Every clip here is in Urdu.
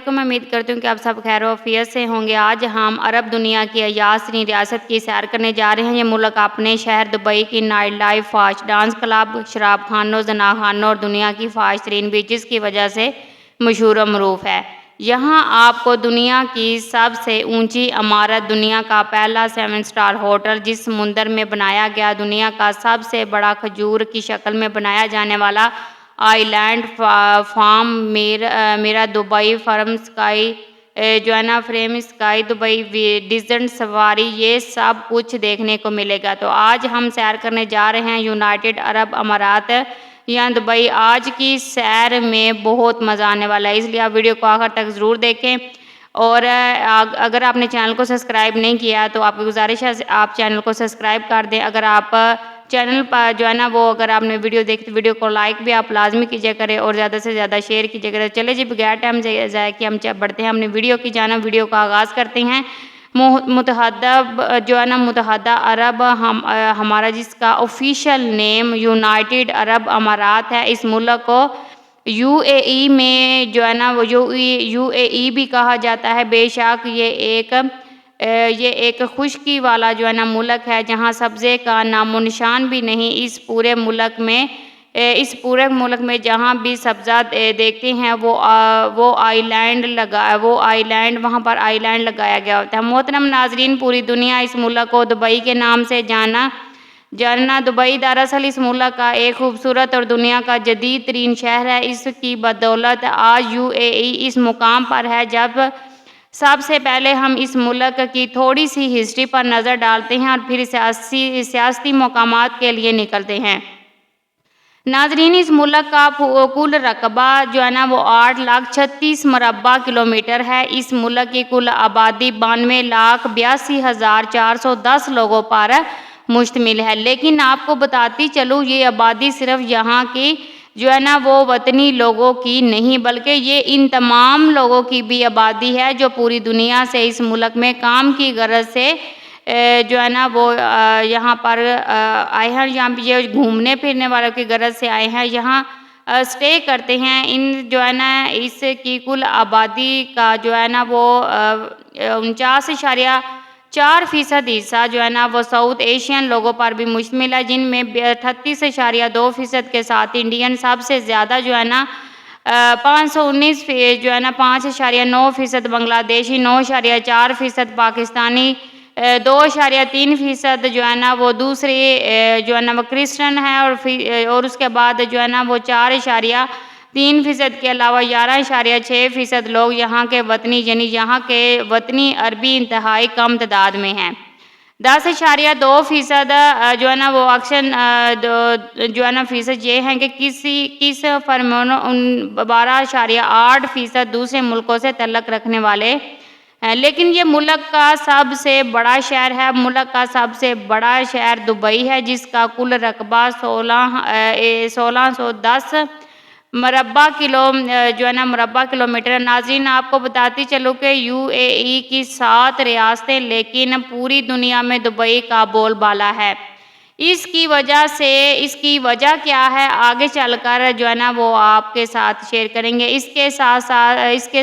میں امید کرتی ہوں کہ آپ سب خیر و عافیت سے ہوں گے۔ آج ہم عرب دنیا کی ایاز ترین ریاست کی سیر کرنے جا رہے ہیں۔ یہ ملک اپنے شہر دبئی کی نائٹ لائف، فاش ڈانس کلب، شراب خانوں، زنا خانوں اور دنیا کی فاش ترین بیچز کی وجہ سے مشہور و معروف ہے۔ یہاں آپ کو دنیا کی سب سے اونچی عمارت، دنیا کا پہلا 7 اسٹار ہوٹل جس سمندر میں بنایا گیا، دنیا کا سب سے بڑا کھجور کی شکل میں بنایا جانے والا آئی لینڈ فارم، میرا Dubai frame sky frame sky Dubai desert safari, یہ سب کچھ دیکھنے کو ملے گا۔ تو آج ہم سیر کرنے جا رہے ہیں یونائٹڈ عرب امارات یا دبئی۔ آج کی سیر میں بہت مزہ آنے والا ہے، اس لیے آپ ویڈیو کو آخر تک ضرور دیکھیں۔ اور اگر آپ نے چینل کو سبسکرائب نہیں کیا تو آپ کی گزارش ہے آپ چینل کو سبسکرائب کر دیں۔ اگر آپ چینل پر اگر آپ نے ویڈیو دیکھی تو ویڈیو کو لائک بھی آپ لازمی کیجیے کریں اور زیادہ سے زیادہ شیئر کیجیے کریں۔ چلے جی بغیر ٹائم ضائع کہ ہم بڑھتے ہیں اپنے ویڈیو کی جانب۔ ویڈیو کا آغاز کرتے ہیں۔ متحدہ عرب ہمارا جس کا آفیشیل نیم یونائٹڈ عرب امارات ہے، اس ملک کو یو اے ای میں یو اے ای بھی کہا جاتا ہے۔ بے شک یہ ایک خشکی والا ملک ہے جہاں سبزے کا نام و نشان بھی نہیں۔ اس پورے ملک میں جہاں بھی سبزہ دیکھتے ہیں وہ آئی لینڈ وہاں پر آئی لینڈ لگایا گیا ہوتا ہے۔ محترم ناظرین، پوری دنیا اس ملک کو دبئی کے نام سے جاننا دبئی دراصل اس ملک کا ایک خوبصورت اور دنیا کا جدید ترین شہر ہے۔ اس کی بدولت آج یو اے ای اس مقام پر ہے۔ جب سب سے پہلے ہم اس ملک کی تھوڑی سی ہسٹری پر نظر ڈالتے ہیں اور پھر سیاسی مقامات کے لیے نکلتے ہیں۔ ناظرین، اس ملک کا کل رقبہ 8,36,000 مربع کلومیٹر ہے۔ اس ملک کی کل آبادی 92,82,410 لوگوں پر مشتمل ہے۔ لیکن آپ کو بتاتی چلوں یہ آبادی صرف یہاں کی وطنی لوگوں کی نہیں بلکہ یہ ان تمام لوگوں کی بھی آبادی ہے جو پوری دنیا سے اس ملک میں کام کی غرض سے یہاں پر آئے ہیں، یہاں پہ یہ گھومنے پھرنے والوں کی غرض سے آئے ہیں، یہاں اسٹے کرتے ہیں۔ اس کی کل آبادی کا 49.4% حصہ وہ ساؤتھ ایشین لوگوں پر بھی مشتمل ہے، جن میں 38.2% کے ساتھ انڈین سب سے زیادہ 519.9% بنگلہ دیشی، 9.4% پاکستانی، 2.3% وہ دوسری کرسچن ہے اور اس کے بعد 4.3% کے علاوہ 11.6% لوگ یہاں کے وطنی یہاں کے وطنی عربی انتہائی کم تعداد میں ہیں۔ 10.2% فیصد یہ ہیں کہ کس فرمانوں 12.8% دوسرے ملکوں سے تعلق رکھنے والے ہیں۔ لیکن یہ ملک کا سب سے بڑا شہر ہے۔ ملک کا سب سے بڑا شہر دبئی ہے جس کا کل رقبہ 1,610 مربع کلومیٹر ہے۔ ناظرین، آپ کو بتاتی چلوں کہ یو اے ای کی 7 ریاستیں لیکن پوری دنیا میں دبئی کا بول بالا ہے۔ اس کی وجہ کیا ہے آگے چل کر وہ آپ کے ساتھ شیئر کریں گے۔ اس کے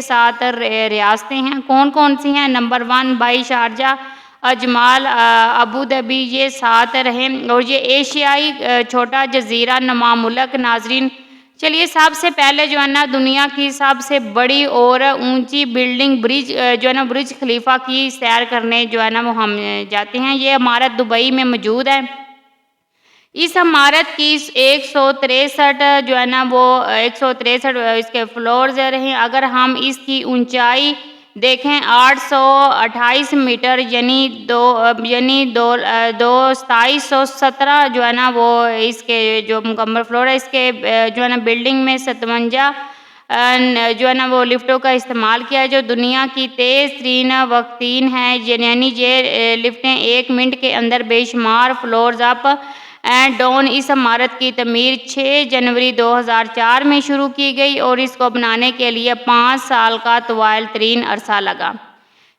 ساتھ ریاستیں ہیں کون سی ہیں؟ نمبر 1 دبئی، شارجہ، اجمان، ابوظہبی، یہ 7 رہیں اور یہ ایشیائی چھوٹا جزیرہ نما ملک۔ ناظرین، چلیے سب سے پہلے دنیا کی سب سے بڑی اور اونچی بلڈنگ برج خلیفہ کی سیر کرنے وہ ہم جاتے ہیں۔ یہ عمارت دبئی میں موجود ہے۔ اس عمارت کی 163 اس کے فلورز رہیں۔ اگر ہم اس کی اونچائی دیکھیں 828 میٹر یعنی 2717 وہ اس کے مکمل فلور ہے۔ اس کے بلڈنگ میں 57 وہ لفٹوں کا استعمال کیا ہے جو دنیا کی تیز ترین وقتین ہیں، یعنی یہ لفٹیں 1 منٹ کے اندر بے شمار فلورز اپ اینڈ ڈاؤن۔ اس عمارت کی تعمیر 6 جنوری 2004 میں شروع کی گئی اور اس کو بنانے کے لیے 5 سال کا طویل ترین عرصہ لگا،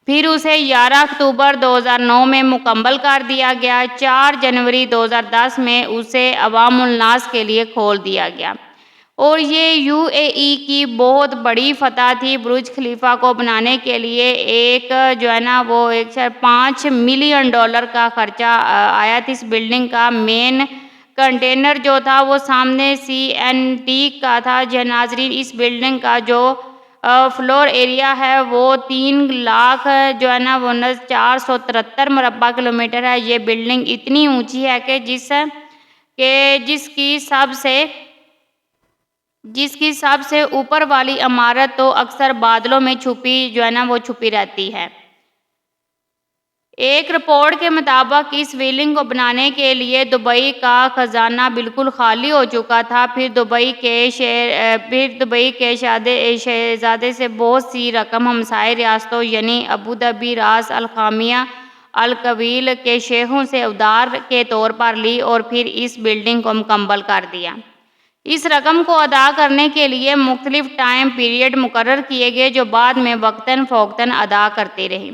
پھر اسے 11 اکتوبر 2009 میں مکمل کر دیا گیا۔ 4 جنوری 2010 میں اسے عوام الناس کے لیے کھول دیا گیا۔ اور یہ UAE کی بہت بڑی فتح تھی برج خلیفہ کو بنانے کے لیے۔ ایک جو ہے نا وہ 5 ملین ڈالر کا خرچہ آیا تھا اس بلڈنگ کا۔ مین کنٹینر جو تھا وہ سامنے CNT کا تھا۔ ناظرین اس بلڈنگ کا جو فلور ایریا ہے وہ 3 لاکھ جو ہے نا وہ 473 مربع کلومیٹر ہے۔ یہ بلڈنگ اتنی اونچی ہے کہ جس کی سب سے اوپر والی عمارت تو اکثر بادلوں میں چھپی رہتی ہے۔ ایک رپورٹ کے مطابق اس بلڈنگ کو بنانے کے لیے دبئی کا خزانہ بالکل خالی ہو چکا تھا۔ پھر دبئی کے شہزادے سے بہت سی رقم ہمسائے ریاستوں یعنی ابوظہبی، راس الخیمہ، الکویت کے شیخوں سے ادھار کے طور پر لی اور پھر اس بلڈنگ کو مکمل کر دیا۔ اس رقم کو ادا کرنے کے لیے مختلف ٹائم پیریڈ مقرر کیے گئے جو بعد میں وقتاً فوقتاً ادا کرتے رہے۔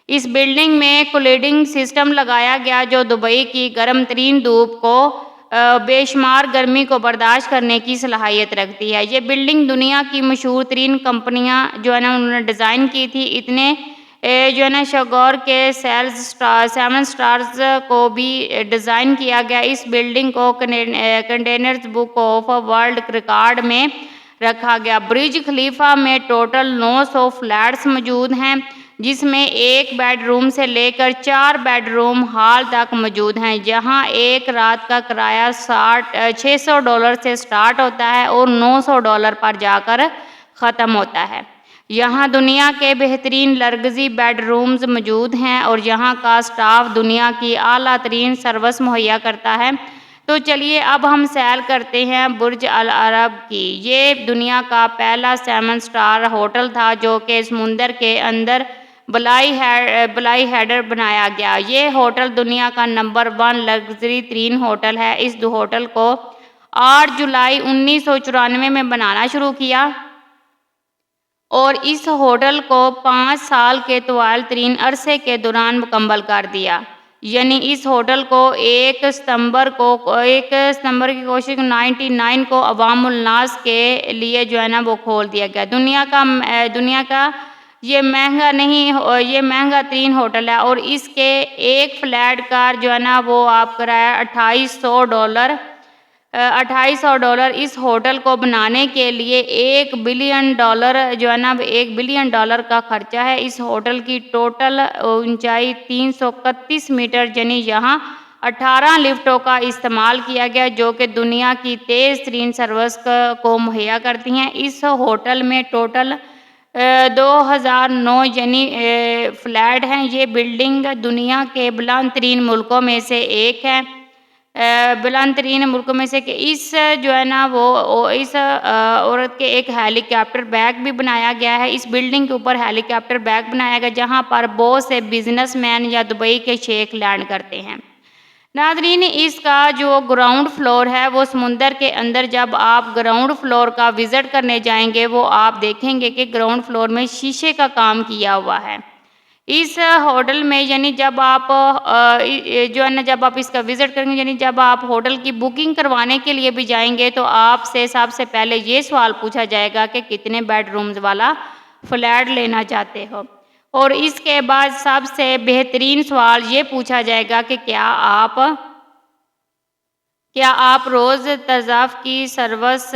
اس بلڈنگ میں کولڈنگ سسٹم لگایا گیا جو دبئی کی گرم ترین دھوپ کو بے شمار گرمی کو برداشت کرنے کی صلاحیت رکھتی ہے۔ یہ بلڈنگ دنیا کی مشہور ترین کمپنیاں انہوں نے ڈیزائن کی تھی۔ اتنے شاہکار کے 7 سٹارز کو بھی ڈیزائن کیا گیا۔ اس بلڈنگ کو Guinness book of world record میں رکھا گیا۔ برج خلیفہ میں ٹوٹل 900 فلیٹس موجود ہیں جس میں 1 بیڈ روم سے لے کر 4 بیڈ روم ہال تک موجود ہیں، جہاں ایک رات کا کرایہ $600 سے سٹارٹ ہوتا ہے اور $900 پر جا کر ختم ہوتا ہے۔ یہاں دنیا کے بہترین لگژری بیڈ رومز موجود ہیں اور یہاں کا اسٹاف دنیا کی اعلیٰ ترین سروس مہیا کرتا ہے۔ تو چلیے اب ہم سیر کرتے ہیں برج العرب کی۔ یہ دنیا کا پہلا 7 سٹار ہوٹل تھا جو کہ سمندر کے اندر بلائی ہیڈر بنایا گیا۔ یہ ہوٹل دنیا کا نمبر 1 لگژری ترین ہوٹل ہے۔ اس ہوٹل کو 8 جولائی 1994 میں بنانا شروع کیا اور اس ہوٹل کو 5 سال کے طویل ترین عرصے کے دوران مکمل کر دیا۔ یعنی اس ہوٹل کو 1 ستمبر کی کوشش 99 کو عوام الناس کے لیے وہ کھول دیا گیا۔ دنیا کا یہ مہنگا ترین ہوٹل ہے اور اس کے ایک فلیٹ کا وہ آپ کرایہ $2800۔ اس ہوٹل کو بنانے کے لیے $1 بلین کا خرچہ ہے۔ اس ہوٹل کی ٹوٹل اونچائی 331 میٹر یعنی یہاں 18 لفٹوں کا استعمال کیا گیا جو کہ دنیا کی تیز ترین سروس کو مہیا کرتی ہیں۔ اس ہوٹل میں ٹوٹل 2009 فلیٹ ہیں۔ یہ بلڈنگ دنیا کے بلند ترین ملکوں میں سے ایک ہے۔ اس عورت کے ایک ہیلی کاپٹر بیگ بھی بنایا گیا ہے۔ اس بلڈنگ کے اوپر ہیلی کاپٹر بیگ بنایا گیا جہاں پر بہت سے بزنس مین یا دبئی کے شیخ لینڈ کرتے ہیں۔ ناظرین اس کا جو گراؤنڈ فلور ہے وہ سمندر کے اندر جب آپ گراؤنڈ فلور کا وزٹ کرنے جائیں گے وہ آپ دیکھیں گے کہ گراؤنڈ فلور میں شیشے کا کام کیا ہوا ہے۔ اس ہوٹل میں جب آپ اس کا وزٹ کریں گے جب آپ ہوٹل کی بکنگ کروانے کے لیے بھی جائیں گے تو آپ سے سب سے پہلے یہ سوال پوچھا جائے گا کہ کتنے بیڈ رومز والا فلیٹ لینا چاہتے ہو، اور اس کے بعد سب سے بہترین سوال یہ پوچھا جائے گا کہ کیا آپ روز تضاف کی سروس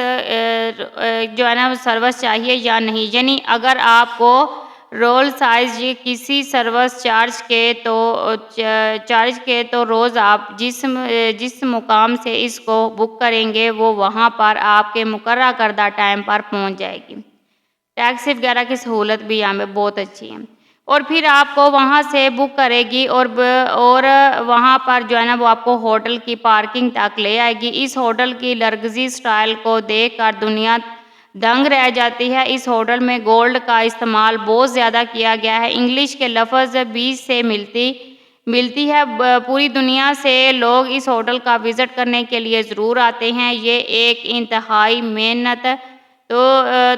چاہیے یا نہیں۔ یعنی اگر آپ کو رول سائز کسی سروس چارج کے تو روز آپ جس مقام سے اس کو بک کریں گے وہ وہاں پر آپ کے مقررہ کردہ ٹائم پر پہنچ جائے گی۔ ٹیکسی وغیرہ کی سہولت بھی یہاں پہ بہت اچھی ہے اور پھر آپ کو وہاں سے بک کرے گی اور وہاں پر وہ آپ کو ہوٹل کی پارکنگ تک لے آئے گی۔ اس ہوٹل کی لگژری سٹائل کو دیکھ کر دنیا دنگ رہ جاتی ہے۔ اس ہوٹل میں گولڈ کا استعمال بہت زیادہ کیا گیا ہے۔ انگلش کے لفظ 20 سے ملتی ہے۔ پوری دنیا سے لوگ اس ہوٹل کا وزٹ کرنے کے لیے ضرور آتے ہیں۔ یہ ایک انتہائی محنت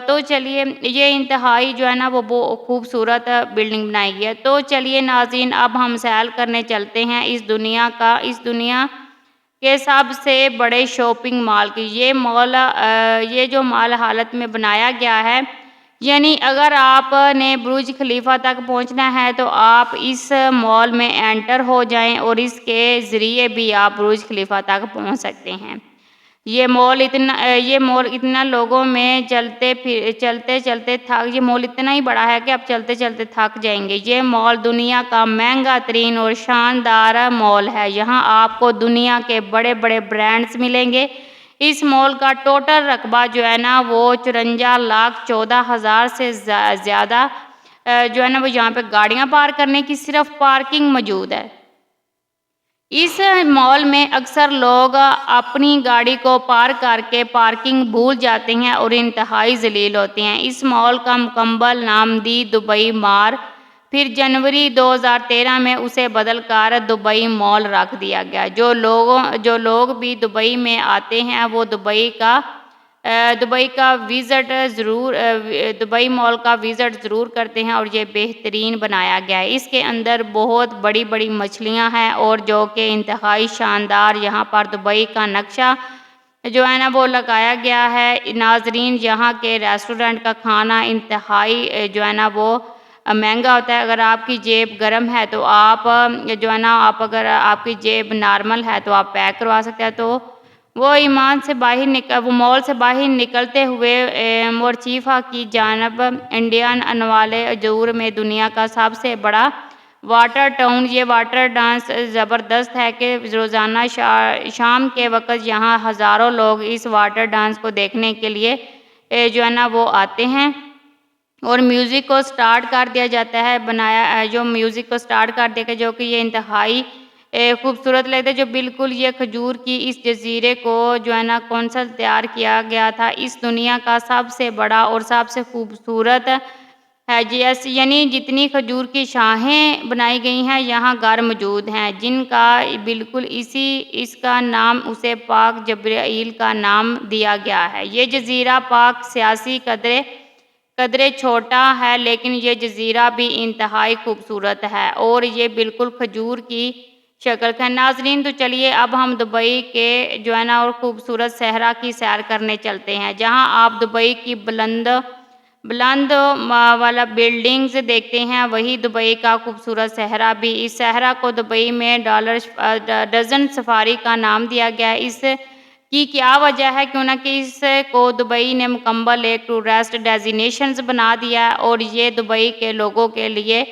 تو چلیے یہ انتہائی وہ خوبصورت بلڈنگ بنائی گئی ہے۔ تو چلیے ناظرین اب ہم سیر کرنے چلتے ہیں اس دنیا کے سب سے بڑے شاپنگ مال کی یہ جو مال حالت میں بنایا گیا ہے، یعنی اگر آپ نے برج خلیفہ تک پہنچنا ہے تو آپ اس مال میں انٹر ہو جائیں اور اس کے ذریعے بھی آپ برج خلیفہ تک پہنچ سکتے ہیں۔ یہ مال اتنا لوگوں میں یہ مال اتنا ہی بڑا ہے کہ آپ چلتے چلتے تھک جائیں گے۔ یہ مال دنیا کا مہنگا ترین اور شاندار مال ہے۔ یہاں آپ کو دنیا کے بڑے بڑے برانڈز ملیں گے۔ اس مال کا ٹوٹل رقبہ جو ہے نا وہ 54,14,000 سے زیادہ جو ہے نا وہ یہاں پہ گاڑیاں پارک کرنے کی صرف پارکنگ موجود ہے۔ اس مال میں اکثر لوگ اپنی گاڑی کو پارک کر کے پارکنگ بھول جاتے ہیں اور انتہائی ذلیل ہوتے ہیں۔ اس مال کا مکمل نام دی دبئی مار، پھر جنوری 2013 میں اسے بدل کر دبئی مال رکھ دیا گیا۔ جو لوگ بھی دبئی میں آتے ہیں وہ دبئی مال کا وزٹ ضرور کرتے ہیں اور یہ بہترین بنایا گیا ہے۔ اس کے اندر بہت بڑی بڑی مچھلیاں ہیں اور جو کہ انتہائی شاندار یہاں پر دبئی کا نقشہ جو ہے نا وہ لگایا گیا ہے۔ ناظرین، یہاں کے ریسٹورنٹ کا کھانا انتہائی جو ہے نا وہ مہنگا ہوتا ہے۔ اگر آپ کی جیب گرم ہے تو آپ جو ہے نا اگر آپ کی جیب نارمل ہے تو آپ پیک کروا سکتے ہیں۔ تو وہ مال سے باہر نکلتے ہوئے مورچیفا کی جانب انڈین انوالے جور میں دنیا کا سب سے بڑا واٹر ٹاؤن، یہ واٹر ڈانس زبردست ہے کہ روزانہ شام کے وقت یہاں ہزاروں لوگ اس واٹر ڈانس کو دیکھنے کے لیے جو ہے نا وہ آتے ہیں اور میوزک کو سٹارٹ کر دیا جاتا ہے جو کہ یہ انتہائی خوبصورت لگتا ہے۔ جو بالکل یہ کھجور کی اس جزیرے کو جو ہے نا کونسل تیار کیا گیا تھا، اس دنیا کا سب سے بڑا اور سب سے خوبصورت ہے۔ یعنی جتنی کھجور کی شاخیں بنائی گئی ہیں یہاں گھر موجود ہیں جن کا بالکل اس کا نام اسے پاک جبرائیل کا نام دیا گیا ہے۔ یہ جزیرہ پاک سیاسی قدرے چھوٹا ہے لیکن یہ جزیرہ بھی انتہائی خوبصورت ہے اور یہ بالکل کھجور کی شکل کا ہے۔ ناظرین، تو چلیے اب ہم دبئی کے جو ہے نا اور خوبصورت صحرا کی سیر کرنے چلتے ہیں، جہاں آپ دبئی کی بلند والا بلڈنگز دیکھتے ہیں، وہی دبئی کا خوبصورت صحرا بھی۔ اس صحرا کو دبئی میں ڈزن سفاری کا نام دیا گیا ہے۔ اس کی کیا وجہ ہے؟ کیوں نہ کہ اس کو دبئی نے مکمل ایک ٹورسٹ ڈیزینیشنز بنا دیا ہے اور یہ دبئی کے لوگوں کے لیے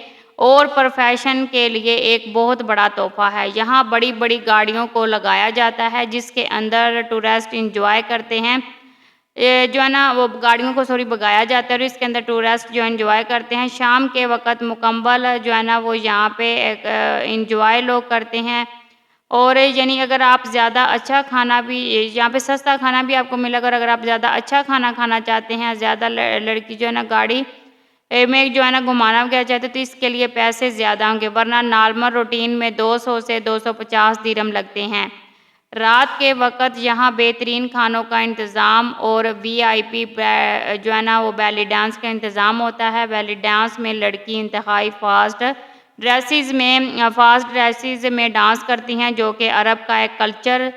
اور پروفیشن کے لیے ایک بہت بڑا تحفہ ہے۔ یہاں بڑی بڑی گاڑیوں کو لگایا جاتا ہے جس کے اندر ٹورسٹ انجوائے کرتے ہیں، جو ہے نا وہ گاڑیوں کو بگایا جاتا ہے اور اس کے اندر ٹورسٹ جو انجوائے کرتے ہیں۔ شام کے وقت مکمل جو ہے نا وہ یہاں پہ انجوائے لوگ کرتے ہیں اور یعنی اگر آپ زیادہ اچھا کھانا بھی یہاں پہ سستا کھانا بھی آپ کو ملے گا، اگر آپ زیادہ اچھا کھانا کھانا چاہتے ہیں، زیادہ لڑکی جو ہے نا گاڑی میں جو ہے نا گھمانا گیا چاہتے تو اس کے لیے پیسے زیادہ ہوں گے، ورنہ نارمل روٹین میں 200 سے 250 درہم لگتے ہیں۔ رات کے وقت یہاں بہترین کھانوں کا انتظام اور VIP جو ہے نا وہ بیلی ڈانس کا انتظام ہوتا ہے۔ بیلی ڈانس میں لڑکی انتہائی فاسٹ ڈریسز میں ڈانس کرتی ہیں جو کہ عرب کا ایک کلچر۔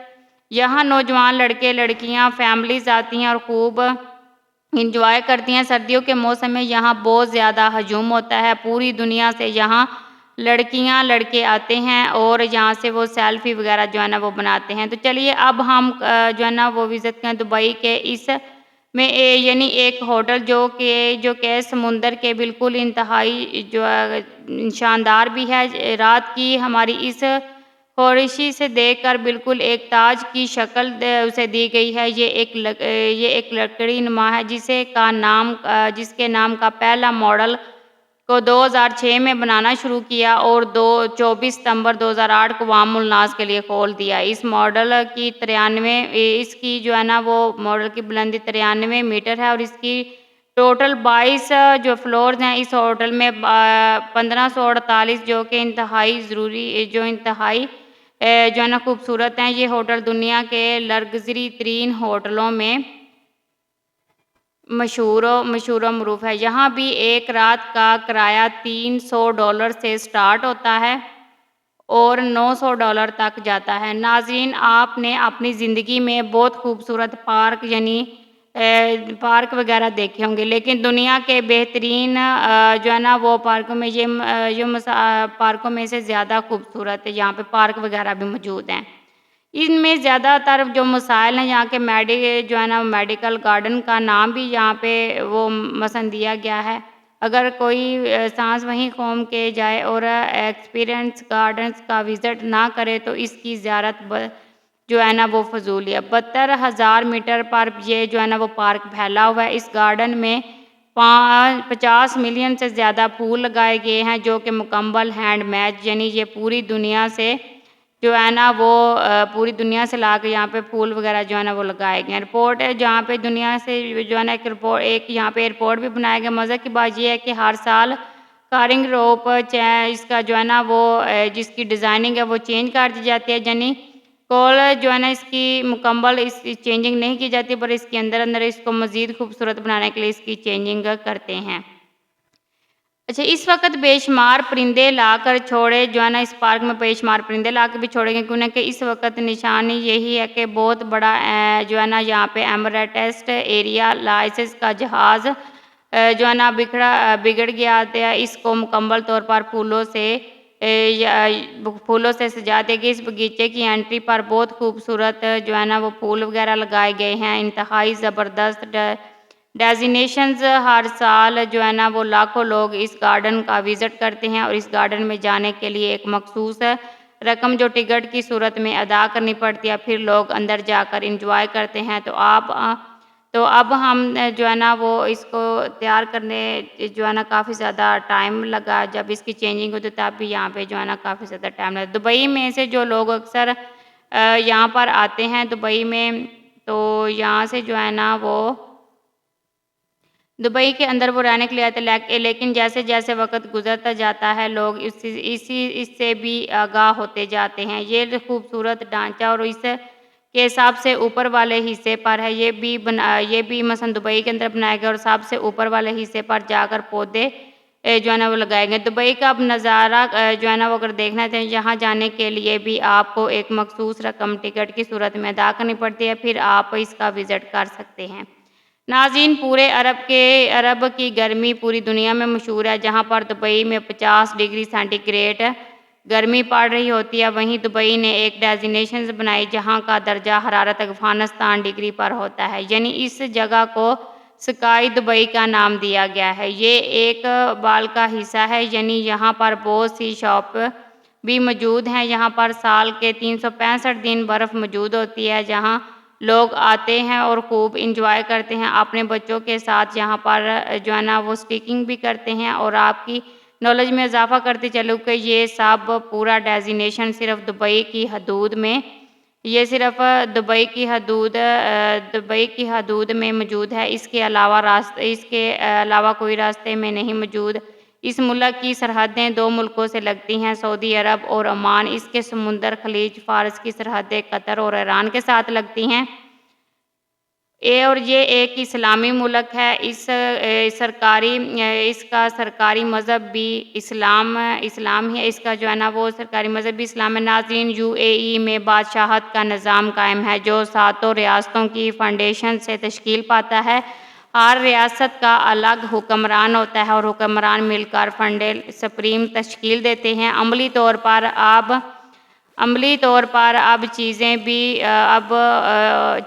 یہاں نوجوان لڑکے لڑکیاں فیملیز آتی ہیں اور خوب انجوائے کرتی ہیں۔ سردیوں کے موسم میں یہاں بہت زیادہ ہجوم ہوتا ہے، پوری دنیا سے یہاں لڑکیاں لڑکے آتے ہیں اور یہاں سے وہ سیلفی وغیرہ جو ہے نا وہ بناتے ہیں۔ تو چلیے اب ہم جو ہے نا وہ وزٹ کریں دبئی کے اس میں یعنی ایک ہوٹل جو کہ سمندر کے بالکل انتہائی جو شاندار بھی ہے۔ رات کی ہماری اس خورشی سے دیکھ کر بالکل ایک تاج کی شکل اسے دی گئی ہے۔ یہ ایک لکڑی نما ہے جس کے نام کا پہلا ماڈل کو 2006 میں بنانا شروع کیا اور 24 ستمبر 2008 کو عام الناس کے لیے کھول دیا۔ اس ماڈل کی جو ہے نا وہ ماڈل کی بلندی 93 میٹر ہے اور اس کی ٹوٹل 22 جو فلورز ہیں اس ہوٹل میں 1548 جو کہ انتہائی جو ہے نا خوبصورت ہیں۔ یہ ہوٹل دنیا کے لگژری ترین ہوٹلوں میں مشہور و معروف ہے۔ یہاں بھی ایک رات کا کرایہ $300 سے سٹارٹ ہوتا ہے اور $900 تک جاتا ہے۔ ناظرین، آپ نے اپنی زندگی میں بہت خوبصورت پارک پارک وغیرہ دیکھے ہوں گے، لیکن دنیا کے بہترین جو ہے نا وہ پارکوں میں پارکوں میں سے زیادہ خوبصورت یہاں پہ پارک وغیرہ بھی موجود ہیں۔ ان میں زیادہ تر جو مسائل ہیں یہاں کے جو ہے نا میڈیکل گارڈن کا نام بھی یہاں پہ وہ مثلا دیا گیا ہے۔ اگر کوئی سانس وہیں قوم کے جائے اور ایکسپیرینس گارڈنز کا وزٹ نہ کرے تو اس کی زیارت جو ہے نا وہ فضول ہے۔ 72,000 میٹر پر یہ جو ہے نا وہ پارک پھیلا ہوا ہے۔ اس گارڈن میں 50 ملین سے زیادہ پھول لگائے گئے ہیں جو کہ مکمل ہینڈ میڈ، یعنی یہ پوری دنیا سے جو ہے نا وہ پوری دنیا سے لا کے یہاں پہ پھول وغیرہ جو ہے نا وہ لگائے گئے ہیں۔ ایئرپورٹ ہے جہاں پہ دنیا سے جو ہے نا ایک یہاں پہ ایئرپورٹ بھی بنایا گیا۔ مزے کی بات یہ ہے کہ ہر سال کارنگ روپ اس کا جو ہے نا وہ جس کی ڈیزائننگ ہے وہ چینج کر دی جاتی ہے، یعنی جو ہے نا اس کی مکمل چینجنگ نہیں کی جاتی، پر اس کے اندر اس کو مزید خوبصورت بنانے کے لیے اس کی چینجنگ کرتے ہیں۔ اچھا، اس وقت بے شمار پرندے لا کر چھوڑے جو ہے نا اس پارک میں بے شمار پرندے لا کے بھی چھوڑے گئے، کیونکہ اس وقت نشانی یہی ہے کہ بہت بڑا جو ہے نا یہاں پہ ایمریٹسٹ ایریا لائسنس کا جہاز جو ہے نا بگڑ گیا تھا۔ اس کو مکمل طور پر پھولوں سے سجا دے گی۔ اس باغیچے کی انٹری پر بہت خوبصورت جو ہے نا وہ پھول وغیرہ لگائے گئے ہیں، انتہائی زبردست ڈیزینیشنز۔ ہر سال جو ہے نا وہ لاکھوں لوگ اس گارڈن کا وزٹ کرتے ہیں اور اس گارڈن میں جانے کے لیے ایک مخصوص رقم جو ٹکٹ کی صورت میں ادا کرنی پڑتی ہے، پھر لوگ اندر جا کر انجوائے کرتے ہیں۔ تو اب ہم جو ہے نا وہ اس کو تیار کرنے جو ہے نا کافی زیادہ ٹائم لگا، جب اس کی چینجنگ ہوتی تب بھی یہاں پہ جو ہے نا کافی زیادہ ٹائم لگا۔ دبئی میں سے جو لوگ اکثر یہاں پر آتے ہیں دبئی میں، تو یہاں سے جو ہے نا وہ دبئی کے اندر وہ رہنے کے لیے آتے ہیں، لیکن جیسے جیسے وقت گزرتا جاتا ہے لوگ اس سے بھی آگاہ ہوتے جاتے ہیں۔ یہ خوبصورت ڈھانچہ اور اس کے سب سے اوپر والے حصے پر ہے، یہ بھی مثلا دبئی کے اندر بنایا گیا اور سب سے اوپر والے حصے پر جا کر پودے جو ہے نا وہ لگائے گئے۔ دبئی کا اب نظارہ جو ہے نا وہ اگر دیکھنا چاہیں، یہاں جانے کے لیے بھی آپ کو ایک مخصوص رقم ٹکٹ کی صورت میں ادا کرنی پڑتی ہے، پھر آپ اس کا وزٹ کر سکتے ہیں۔ ناظرین، پورے عرب کی گرمی پوری دنیا میں مشہور ہے، جہاں پر دبئی میں 50 ڈگری سینٹی گریڈ گرمی پڑ رہی ہوتی ہے، وہیں دبئی نے ایک ڈیزینیشن بنائی جہاں کا درجہ حرارت افغانستان ڈگری پر ہوتا ہے، یعنی اس جگہ کو سکائی دبئی کا نام دیا گیا ہے۔ یہ ایک بال کا حصہ ہے، یعنی یہاں پر بہت سی شاپ بھی موجود ہیں۔ یہاں پر سال کے 365 دن برف موجود ہوتی ہے، جہاں لوگ آتے ہیں اور خوب انجوائے کرتے ہیں، اپنے بچوں کے ساتھ یہاں پر جو ہے نا وہ اسکیئنگ بھی کرتے ہیں۔ اور آپ کی نالج میں اضافہ کرتے چلوں کہ یہ سب پورا ڈیزینیشن صرف دبئی کی حدود میں میں موجود ہے، اس کے علاوہ کوئی راستے میں نہیں موجود۔ اس ملک کی سرحدیں دو ملکوں سے لگتی ہیں، سعودی عرب اور عمان۔ اس کے سمندر خلیج فارس کی سرحدیں قطر اور ایران کے ساتھ لگتی ہیں، اور یہ ایک اسلامی ملک ہے۔ اس کا سرکاری مذہب بھی اسلام ہے، اس کا جو ہے نا وہ سرکاری مذہب بھی اسلام ہے۔ ناظرین، UAE میں بادشاہت کا نظام قائم ہے جو 7 ریاستوں کی فیڈریشن سے تشکیل پاتا ہے۔ ہر ریاست کا الگ حکمران ہوتا ہے اور حکمران مل کر فیڈرل سپریم تشکیل دیتے ہیں۔ عملی طور پر اب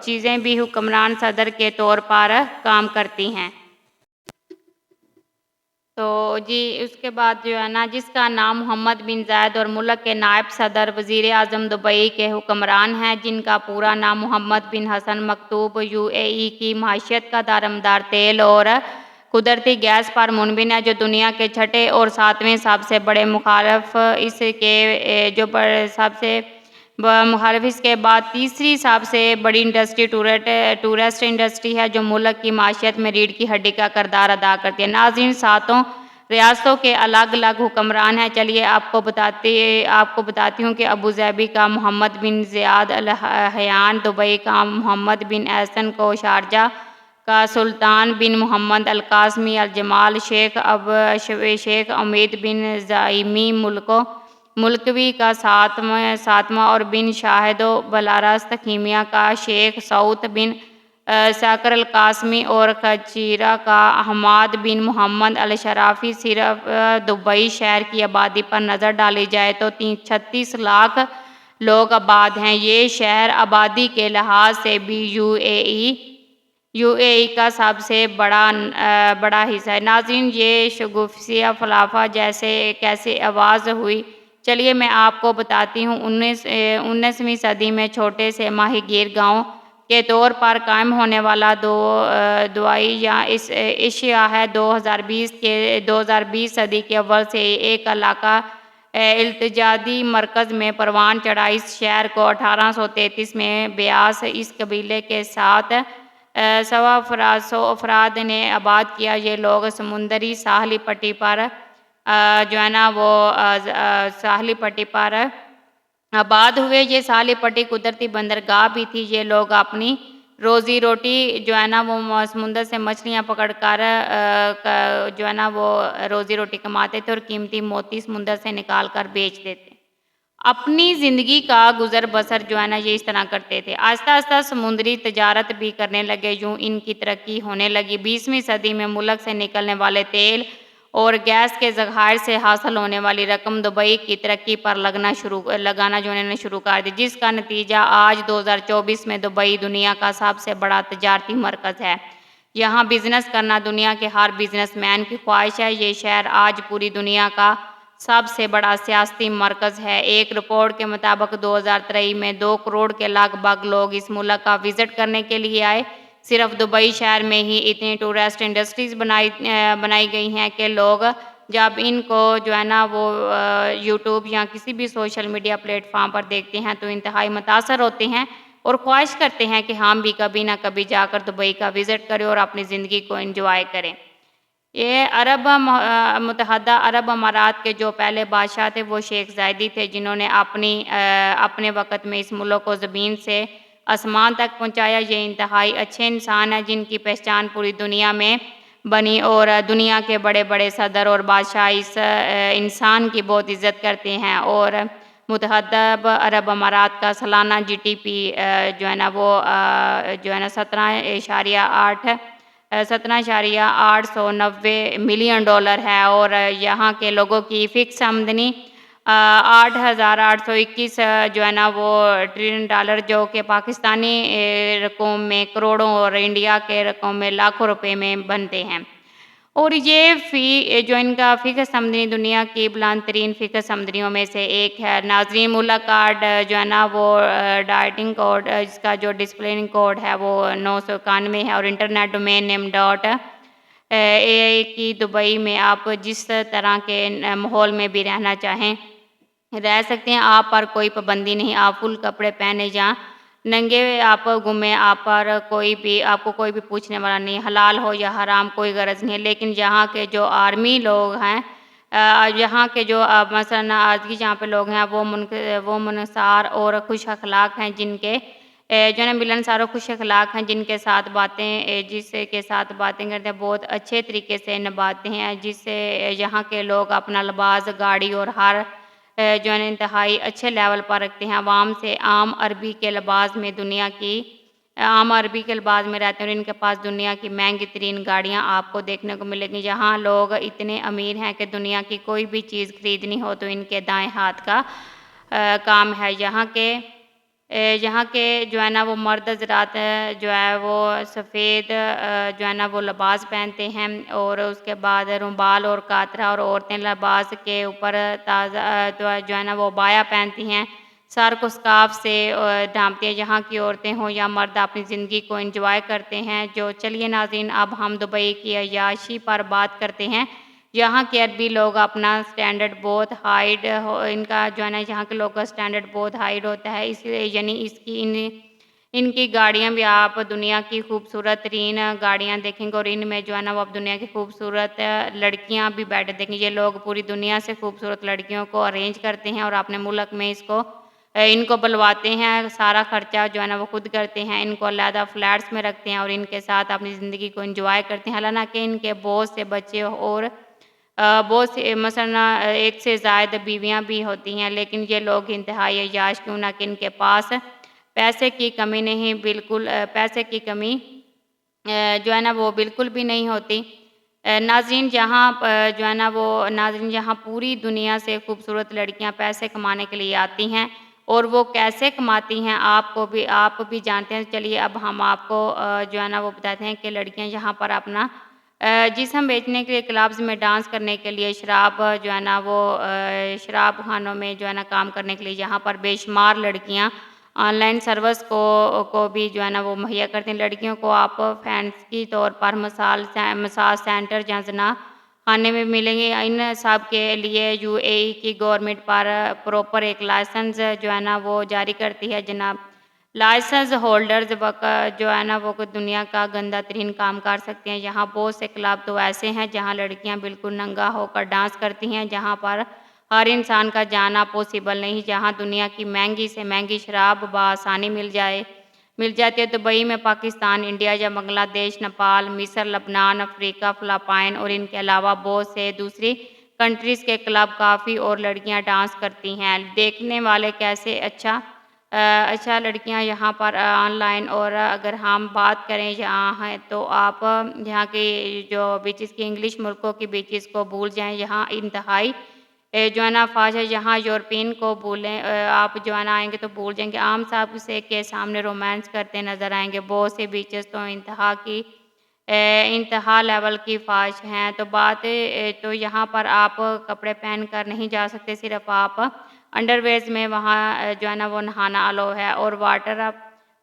چیزیں بھی حکمران صدر کے طور پر کام کرتی ہیں۔ تو جی اس کے بعد جو ہے نا جس کا نام محمد بن زائد اور ملک کے نائب صدر وزیر اعظم دبئی کے حکمران ہیں، جن کا پورا نام محمد بن حسن مکتوب UAE کی معیشت کا دارمدار تیل اور قدرتی گیس پر منحصر ہے، جو دنیا کے چھٹے اور 7ویں سب سے بڑے مخالف اس کے بعد تیسری سب سے بڑی انڈسٹری ٹورسٹ انڈسٹری ہے، جو ملک کی معیشت میں ریڑھ کی ہڈی کا کردار ادا کرتی ہے۔ ناظرین، 7 ریاستوں کے الگ الگ حکمران ہیں۔ چلیے آپ کو بتاتی ہوں کہ ابوظہبی کا محمد بن زیاد ال نہیان، دبئی کا محمد بن احسن کو شارجہ کا سلطان بن محمد القاسمی الجمال، شیخ حمید بن زائی ملکوں ملکوی کا ساتواں اور بن شاہد و بلارست کیمیا کا شیخ سعود بن ساکر القاسمی اور کچیرہ کا حماد بن محمد الشرافی۔ صرف دبئی شہر کی آبادی پر نظر ڈالی جائے تو 36 لاکھ لوگ آباد ہیں۔ یہ شہر آبادی کے لحاظ سے بھی یو اے ای کا سب سے بڑا حصہ ہے۔ ناظرین، یہ شگوفہ فلافہ کیسے آغاز ہوئی، چلیے میں آپ کو بتاتی ہوں۔ 19ویں صدی میں چھوٹے سے ماہی گیر گاؤں کے طور پر قائم ہونے والا دوائی یا اشیا ہے 2020 صدی کے اول سے ایک علاقہ التجادی مرکز میں پروان چڑھا۔ اس شہر کو 1833 میں بیاس اس قبیلے کے 100 افراد نے آباد کیا۔ یہ لوگ سمندری ساحلی پٹی پر آباد ہوئے۔ یہ ساحلی پٹی قدرتی بندرگاہ بھی تھی۔ یہ لوگ اپنی روزی روٹی سمندر سے مچھلیاں پکڑ کر روزی روٹی کماتے تھے اور قیمتی موتی سمندر سے نکال کر بیچتے تھے۔ اپنی زندگی کا گزر بسر یہ اس طرح کرتے تھے۔ آہستہ آہستہ سمندری تجارت بھی کرنے لگے، یوں ان کی ترقی ہونے لگی۔ 20ویں صدی میں ملک سے نکلنے والے تیل اور گیس کے ذخائر سے حاصل ہونے والی رقم دبئی کی ترقی پر لگانا شروع کر دی، جس کا نتیجہ آج 2024 میں دبئی دنیا کا سب سے بڑا تجارتی مرکز ہے۔ یہاں بزنس کرنا دنیا کے ہر بزنس مین کی خواہش ہے۔ یہ شہر آج پوری دنیا کا سب سے بڑا سیاحتی مرکز ہے۔ ایک رپورٹ کے مطابق 2023 میں 2 کروڑ کے لگ بھگ لوگ اس ملک کا وزٹ کرنے کے لیے آئے۔ صرف دبئی شہر میں ہی اتنی ٹورسٹ انڈسٹریز بنائی گئی ہیں کہ لوگ جب ان کو یوٹیوب یا کسی بھی سوشل میڈیا پلیٹ فارم پر دیکھتے ہیں تو انتہائی متاثر ہوتے ہیں اور خواہش کرتے ہیں کہ ہم بھی کبھی نہ کبھی جا کر دبئی کا وزٹ کریں اور اپنی زندگی کو انجوائے کریں۔ یہ متحدہ عرب امارات کے جو پہلے بادشاہ تھے وہ شیخ زائد تھے، جنہوں نے اپنے وقت میں اس ملک کو زمین سے آسمان تک پہنچایا۔ یہ انتہائی اچھے انسان ہیں جن کی پہچان پوری دنیا میں بنی اور دنیا کے بڑے بڑے صدر اور بادشاہ اس انسان کی بہت عزت کرتے ہیں۔ اور متحدہ عرب امارات کا سالانہ G D P 17.890 million dollar ہے اور یہاں کے لوگوں کی فکس آمدنی 8,821 ٹریلین ڈالر، جو کہ پاکستانی رقم میں کروڑوں اور انڈیا کے رقم میں لاکھوں روپے میں بنتے ہیں۔ اور یہ ان کا فکس آمدنی دنیا کی بلند ترین فکس آمدنیوں میں سے ایک ہے۔ ناظرین، ملک کا ڈائٹنگ کوڈ، اس کا جو ڈسپلنگ کوڈ ہے وہ 991 ہے اور انٹرنیٹ ڈومین نیم .ai کی دبئی میں آپ جس طرح کے ماحول میں بھی رہنا چاہیں رہ سکتے ہیں۔ آپ پر کوئی پابندی نہیں، آپ فل کپڑے پہنے یا ننگے آپ گھومیں، آپ کو کوئی بھی پوچھنے والا نہیں، حلال ہو یا حرام کوئی غرض نہیں ہے۔ لیکن یہاں کے جو آرمی لوگ ہیں، یہاں کے جو مثلاً آج کی جہاں پہ لوگ ہیں وہ منصار اور خوش اخلاق ہیں، ملنسار اور خوش اخلاق ہیں، جس کے ساتھ باتیں کرتے ہیں بہت اچھے طریقے سے نبھاتے ہیں، جس سے یہاں کے لوگ اپنا لباس، گاڑی اور ہر انتہائی اچھے لیول پر رکھتے ہیں۔ عوام سے عام عربی کے لباس میں رہتے ہیں اور ان کے پاس دنیا کی مہنگی ترین گاڑیاں آپ کو دیکھنے کو ملیں گی۔ یہاں لوگ اتنے امیر ہیں کہ دنیا کی کوئی بھی چیز خریدنی ہو تو ان کے دائیں ہاتھ کا کام ہے۔ یہاں کے وہ مرد حضرات وہ سفید وہ لباس پہنتے ہیں اور اس کے بعد رومال اور قاطرہ، اور عورتیں لباس کے اوپر وہ بایا پہنتی ہیں، سر کو سکارف سے ڈھانپتی ہیں۔ یہاں کی عورتیں ہوں یا مرد اپنی زندگی کو انجوائے کرتے ہیں۔ چلیے ناظرین، اب ہم دبئی کی عیاشی پر بات کرتے ہیں۔ یہاں کے عربی لوگ اپنا سٹینڈرڈ بہت ہائیڈ ان کا یہاں کے لوگ کا سٹینڈرڈ بہت ہائیڈ ہوتا ہے، اس لیے ان کی گاڑیاں بھی آپ دنیا کی خوبصورت ترین گاڑیاں دیکھیں گے اور ان میں وہ آپ دنیا کی خوبصورت لڑکیاں بھی بیٹھ دیکھیں گے۔ یہ لوگ پوری دنیا سے خوبصورت لڑکیوں کو ارینج کرتے ہیں اور اپنے ملک میں ان کو بلواتے ہیں، سارا خرچہ وہ خود کرتے ہیں، ان کو علیحدہ فلیٹس میں رکھتے ہیں اور ان کے ساتھ اپنی زندگی کو انجوائے کرتے ہیں۔ حالانکہ ان کے بہت سے بچے اور بہت سے مثلاً ایک سے زائد بیویاں بھی ہوتی ہیں، لیکن یہ لوگ انتہائی عیاش کیوں نہ کہ ان کے پاس پیسے کی کمی نہیں، بالکل پیسے کی کمی جو ہے نا وہ بالکل بھی نہیں ہوتی۔ ناظرین جو ہے نا وہ ناظرین یہاں پوری دنیا سے خوبصورت لڑکیاں پیسے کمانے کے لیے آتی ہیں، اور وہ کیسے کماتی ہیں آپ بھی جانتے ہیں۔ چلیے اب ہم آپ کو جو ہے نا وہ بتاتے ہیں کہ لڑکیاں یہاں پر اپنا جسم بیچنے کے لیے کلبز میں ڈانس کرنے کے لیے، شراب جو ہے نا وہ شراب خانوں میں جو ہے نا کام کرنے کے لیے یہاں پر بے شمار لڑکیاں آن لائن سروس کو بھی جو ہے نا وہ مہیا کرتے ہیں۔ لڑکیوں کو آپ فینسی طور پر مساج سینٹر یا زنا خانے میں ملیں گے۔ ان سب کے لیے UAE کی گورنمنٹ پر پراپر ایک لائسنس جو ہے نا وہ جاری کرتی ہے جناب۔ لائسنس ہولڈرز جو ہے نا وہ دنیا کا گندہ ترین کام کر سکتے ہیں۔ یہاں بہت سے کلب تو ایسے ہیں جہاں لڑکیاں بالکل ننگا ہو کر ڈانس کرتی ہیں، جہاں پر ہر انسان کا جانا پاسبل نہیں، جہاں دنیا کی مہنگی سے مہنگی شراب بآسانی مل جاتی ہے۔ دبئی میں پاکستان، انڈیا یا بنگلہ دیش، نیپال، مصر، لبنان، افریقہ، فلپائن اور ان کے علاوہ بہت سے دوسری کنٹریز کے کلب کافی اور لڑکیاں ڈانس کرتی ہیں۔ دیکھنے والے کیسے اچھا لڑکیاں یہاں پر آن لائن، اور اگر ہم بات کریں یہاں ہے تو آپ یہاں کی جو بیچز کی انگلش ملکوں کی بیچز کو بھول جائیں، یہاں انتہائی جو ہے نا فاش ہے۔ یہاں یورپین کو بھولیں، آپ جو ہے نا آئیں گے تو بھول جائیں گے، عام صاحب سے کے سامنے رومانس کرتے نظر آئیں گے۔ بہت سے بیچز تو انتہا لیول کی فاش ہیں۔ تو یہاں پر آپ کپڑے پہن کر نہیں جا سکتے، صرف آپ انڈر ویئرز میں وہاں جو ہے نا وہ نہانا الاؤ ہے، اور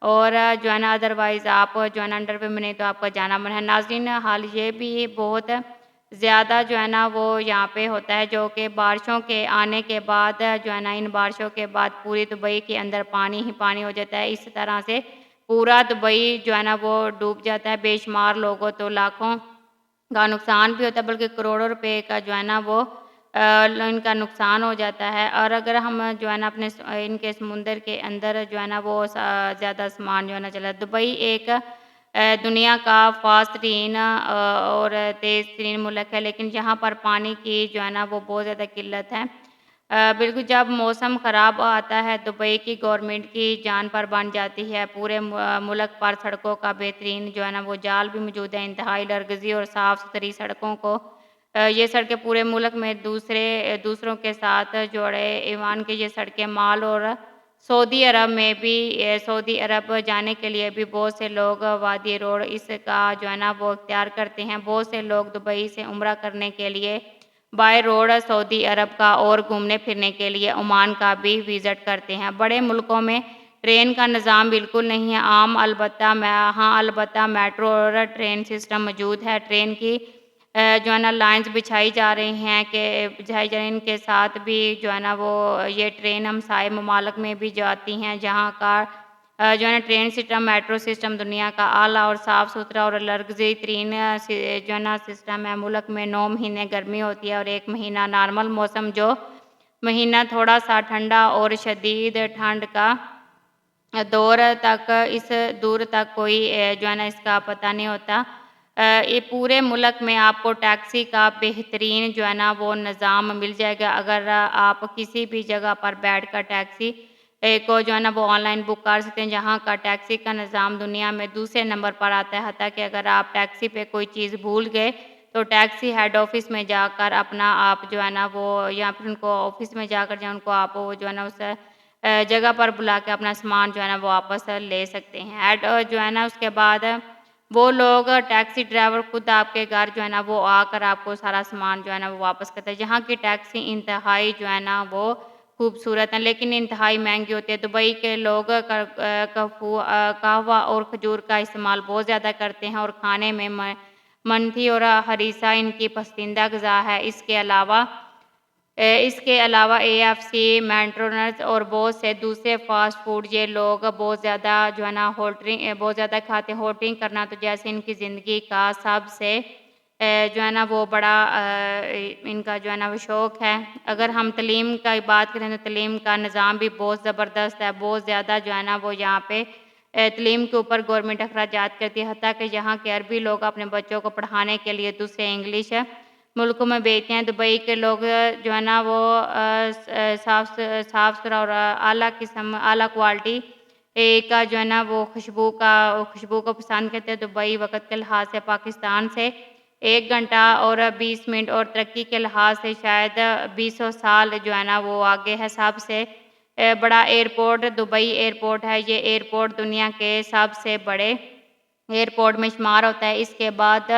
اور جو ہے نا ادروائز آپ جو ہے نا انڈر ویئر میں نہیں تو آپ کا جانا من ہے۔ ناظرین حال یہ بھی بہت زیادہ جو ہے نا وہ یہاں پہ ہوتا ہے، جو کہ بارشوں کے آنے کے بعد جو ہے نا ان بارشوں کے بعد پوری دبئی کے اندر پانی ہی پانی ہو جاتا ہے۔ اس طرح سے پورا دبئی جو ہے نا وہ ڈوب جاتا ہے، بے شمار لوگوں تو لاکھوں کا نقصان بھی ہوتا ہے، بلکہ کروڑوں روپے کا جو ہے نا وہ ان کا نقصان ہو جاتا ہے۔ اور اگر ہم جو ہے نا اپنے ان کے سمندر کے اندر جو ہے نا وہ زیادہ سامان جو ہے نا چلا، دبئی ایک دنیا کا فاسٹ ترین اور تیز ترین ملک ہے، لیکن یہاں پر پانی کی جو ہے نا وہ بہت زیادہ قلت ہے۔ بالکل جب موسم خراب آتا ہے، دبئی کی گورنمنٹ کی جان پر بن جاتی ہے۔ پورے ملک پر سڑکوں کا بہترین جو ہے نا وہ جال بھی موجود ہے، انتہائی لرزی اور صاف ستھری سڑکوں کو یہ سڑکیں پورے ملک میں دوسروں کے ساتھ جوڑے ایوان کے یہ سڑکیں مال اور سعودی عرب جانے کے لیے بھی بہت سے لوگ وادی روڈ اس کا جو ہے نا وہ اختیار کرتے ہیں۔ بہت سے لوگ دبئی سے عمرہ کرنے کے لیے بائی روڈ سعودی عرب کا اور گھومنے پھرنے کے لیے عمان کا بھی وزٹ کرتے ہیں۔ بڑے ملکوں میں ٹرین کا نظام بالکل نہیں ہے عام، البتہ میٹرو اور ٹرین سسٹم موجود ہے۔ ٹرین کی جو ہے نا لائنز بچھائی جا رہی ہیں ان کے ساتھ بھی جو ہے نا وہ یہ ٹرین ہمسائے ممالک میں بھی جاتی ہیں، جہاں کا جو ہے نا ٹرین سسٹم میٹرو سسٹم دنیا کا اعلیٰ اور صاف ستھرا اور لگژری ترین جو ہے نا سسٹم ہے۔ ملک میں 9 مہینے گرمی ہوتی ہے اور 1 مہینہ نارمل موسم، جو مہینہ تھوڑا سا ٹھنڈا اور شدید ٹھنڈ کا دور تک کوئی جو ہے نا اس کا پتہ نہیں ہوتا۔ یہ پورے ملک میں آپ کو ٹیکسی کا بہترین جو ہے نا وہ نظام مل جائے گا۔ اگر آپ کسی بھی جگہ پر بیٹھ کر ٹیکسی کو جو ہے نا وہ آن لائن بک کر سکتے ہیں، جہاں کا ٹیکسی کا نظام دنیا میں دوسرے نمبر پر آتا ہے۔ حتیٰ کہ اگر آپ ٹیکسی پہ کوئی چیز بھول گئے تو ٹیکسی ہیڈ آفس میں جا کر آپ جو ہے نا وہ یا پھر ان کو آفس میں جا کر ان کو آپ جو ہے نا اس جگہ پر بلا کے اپنا سامان جو ہے نا وہ واپس لے سکتے ہیں۔ جو ہے نا اس کے بعد وہ لوگ ٹیکسی ڈرائیور خود آپ کے گھر جو ہے نا وہ آ کر آپ کو سارا سامان جو ہے نا وہ واپس کرتا ہے۔ یہاں کی ٹیکسی انتہائی جو ہے نا وہ خوبصورت ہیں، لیکن انتہائی مہنگی ہوتی ہے۔ دبئی کے لوگ قہوہ اور کھجور کا استعمال بہت زیادہ کرتے ہیں، اور کھانے میں منتھی اور ہریسہ ان کی پسندیدہ غذا ہے۔ اس کے علاوہ AFC، میکڈونلڈز اور بہت سے دوسرے فاسٹ فوڈ یہ لوگ بہت زیادہ جو ہے نا بہت زیادہ کھاتے ہیں۔ ہولڈرنگ کرنا تو جیسے ان کی زندگی کا سب سے جو ہے نا وہ بڑا ان کا جو ہے نا وہ شوق ہے۔ اگر ہم تعلیم کا بات کریں تو تعلیم کا نظام بھی بہت زبردست ہے، بہت زیادہ جو ہے نا وہ یہاں پہ تعلیم کے اوپر گورنمنٹ اخراجات کرتی ہے، حتیٰ کہ یہاں کے عربی لوگ اپنے بچوں کو پڑھانے کے لیے دوسرے انگلش ملکوں میں بیچتے ہیں۔ دبئی کے لوگ جو ہے نا وہ صاف ستھرا اور اعلیٰ کوالٹی کا جو ہے نا وہ خوشبو کو پسند کرتے ہیں۔ دبئی وقت کے لحاظ سے پاکستان سے 1 گھنٹہ اور 20 منٹ اور ترقی کے لحاظ سے شاید 200 سال جو ہے نا وہ آگے ہے۔ سب سے بڑا ایئرپورٹ دبئی ایئرپورٹ ہے۔ یہ ایئرپورٹ دنیا کے سب سے بڑے ایئرپورٹ میں شمار ہوتا ہے۔ اس کے بعد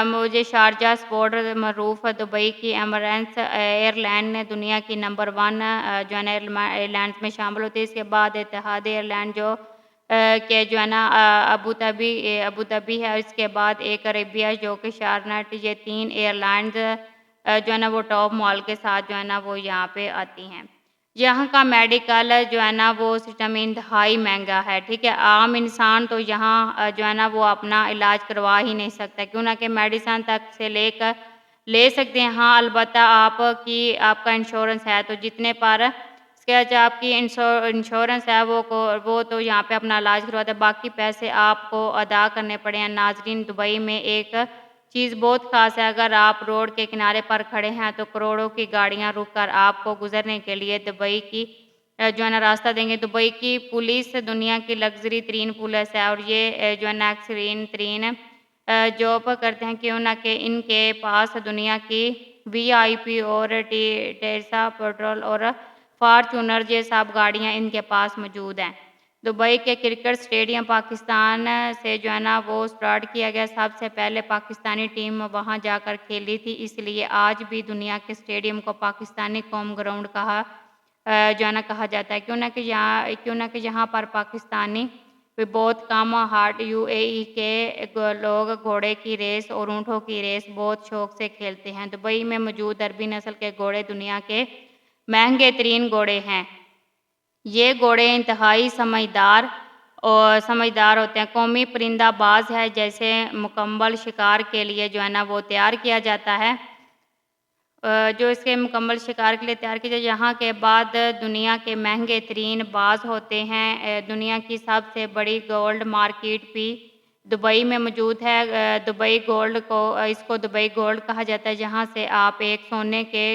مجھے شارجہ سپورٹ معروف دبئی کی ایمریٹس ایئر لائن نے دنیا کی نمبر 1 جو ہے نا ایئر لائنس میں شامل ہوتی ہے۔ اس کے بعد اتحاد ایئر لائن کہ جو ہے نا ابوظہبی ہے۔ اس کے بعد ایک عربیہ جو کہ شارنٹ، یہ 3 ایئر لائنز جو ہے نا وہ ٹاپ مال کے ساتھ جو ہے نا وہ یہاں پہ آتی ہیں۔ یہاں کا میڈیکل جو ہے نا وہ سسٹم انتہائی مہنگا ہے، ٹھیک ہے۔ عام انسان تو یہاں جو ہے نا وہ اپنا علاج کروا ہی نہیں سکتا، کیوں نہ کہ میڈیسن تک سے لے سکتے ہیں، ہاں البتہ آپ کا انشورنس ہے تو جتنے پر اس کے بعد آپ کی انشورنس ہے وہ تو یہاں پہ اپنا علاج کرواتا ہے، باقی پیسے آپ کو ادا کرنے پڑے ہیں۔ ناظرین، دبئی میں ایک چیز بہت خاص ہے، اگر آپ روڈ کے کنارے پر کھڑے ہیں تو کروڑوں کی گاڑیاں رک کر آپ کو گزرنے کے لیے دبئی کی جو ہے نا راستہ دیں گے۔ دبئی کی پولیس دنیا کی لگژری ترین پولیس ہے اور یہ جو ہے نا ایکسیلنٹ ترین جاب کرتے ہیں، کیوں نہ کہ ان کے پاس دنیا کی VIP اور ٹیسلا پیٹرول اور فارچونر یہ سب گاڑیاں ان کے پاس موجود ہیں۔ دبئی کے کرکٹ سٹیڈیم پاکستان سے جو ہے نا وہ سٹارٹ کیا گیا، سب سے پہلے پاکستانی ٹیم وہاں جا کر کھیلی تھی، اس لیے آج بھی دنیا کے سٹیڈیم کو پاکستانی قوم گراؤنڈ جو ہے نا کہا جاتا ہے، کیوں نہ کہ یہاں پر پاکستانی بہت کم UAE کے لوگ گھوڑے کی ریس اور اونٹوں کی ریس بہت شوق سے کھیلتے ہیں۔ دبئی میں موجود عربی نسل کے گھوڑے دنیا کے مہنگے ترین گھوڑے ہیں۔ یہ گھوڑے انتہائی سمجھدار ہوتے ہیں۔ قومی پرندہ باز ہے، جیسے مکمل شکار کے لیے جو ہے نا وہ تیار کیا جاتا ہے، جو اس کے مکمل شکار کے لیے تیار کیا جاتا ہے۔ یہاں کے بعد دنیا کے مہنگے ترین باز ہوتے ہیں۔ دنیا کی سب سے بڑی گولڈ مارکیٹ بھی دبئی میں موجود ہے۔ اس کو دبئی گولڈ کہا جاتا ہے، جہاں سے آپ ایک سونے کے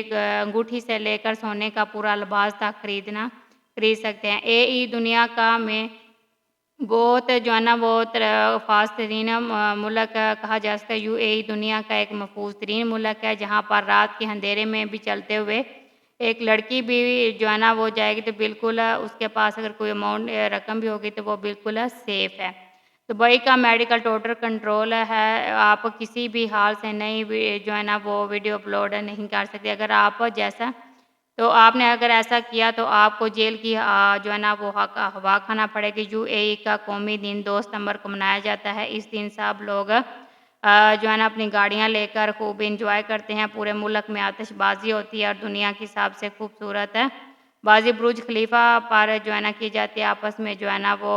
انگوٹھی سے لے کر سونے کا پورا لباس تک خرید سکتے ہیں۔ دنیا کا میں بہت جو ہے نا وہ فاسٹ ترین ملک کہا جا سکتا ہے۔ UAE دنیا کا ایک محفوظ ترین ملک ہے، جہاں پر رات کے اندھیرے میں بھی چلتے ہوئے ایک لڑکی بھی جو ہے نا وہ جائے گی تو بالکل اس کے پاس اگر کوئی رقم بھی ہوگی تو وہ بالکل سیف ہے۔ دبئی کا میڈیکل ٹوٹل کنٹرول ہے، آپ کسی بھی حال سے نہیں جو ہے نا وہ ویڈیو اپلوڈ نہیں کر سکتے، آپ نے اگر ایسا کیا تو آپ کو جیل کی جو ہے نا وہ ہوا کھانا پڑے گی۔ UAE کا قومی دن 2 ستمبر کو منایا جاتا ہے۔ اس دن سب لوگ جو ہے نا اپنی گاڑیاں لے کر خوب انجوائے کرتے ہیں، پورے ملک میں آتش بازی ہوتی ہے اور دنیا کی سب سے خوبصورت بازی برج خلیفہ پر جو ہے نا کی جاتی ہے۔ آپس میں جو ہے نا وہ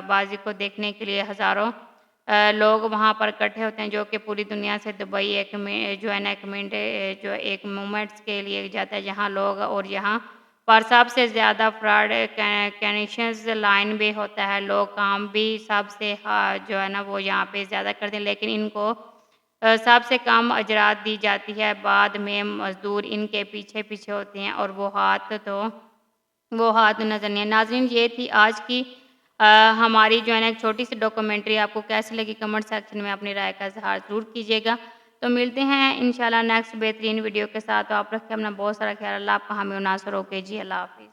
بازی کو دیکھنے کے لیے ہزاروں لوگ وہاں پر اکٹھے ہوتے ہیں، جو کہ پوری دنیا سے دبئی ایک مومنٹس کے لیے جاتا ہے، جہاں لوگ اور یہاں پر سب سے زیادہ فراڈ کنیکشنز لائن بھی ہوتا ہے، لوگ کام بھی سب سے جو ہے نا وہ یہاں پہ زیادہ کرتے ہیں، لیکن ان کو سب سے کم اجرات دی جاتی ہے، بعد میں مزدور ان کے پیچھے ہوتے ہیں اور وہ ہاتھ نظر نہیں۔ ناظرین، یہ تھی آج کی ہماری جو ہے نا ایک چھوٹی سی ڈاکومنٹری، آپ کو کیسی لگی کمنٹ سیکشن میں اپنی رائے کا اظہار ضرور کیجیے گا۔ تو ملتے ہیں انشاءاللہ نیکسٹ بہترین ویڈیو کے ساتھ، تو آپ رکھیں اپنا بہت سارا خیال، اللہ آپ کا حامی و ناصر ہو کے جی، اللہ حافظ۔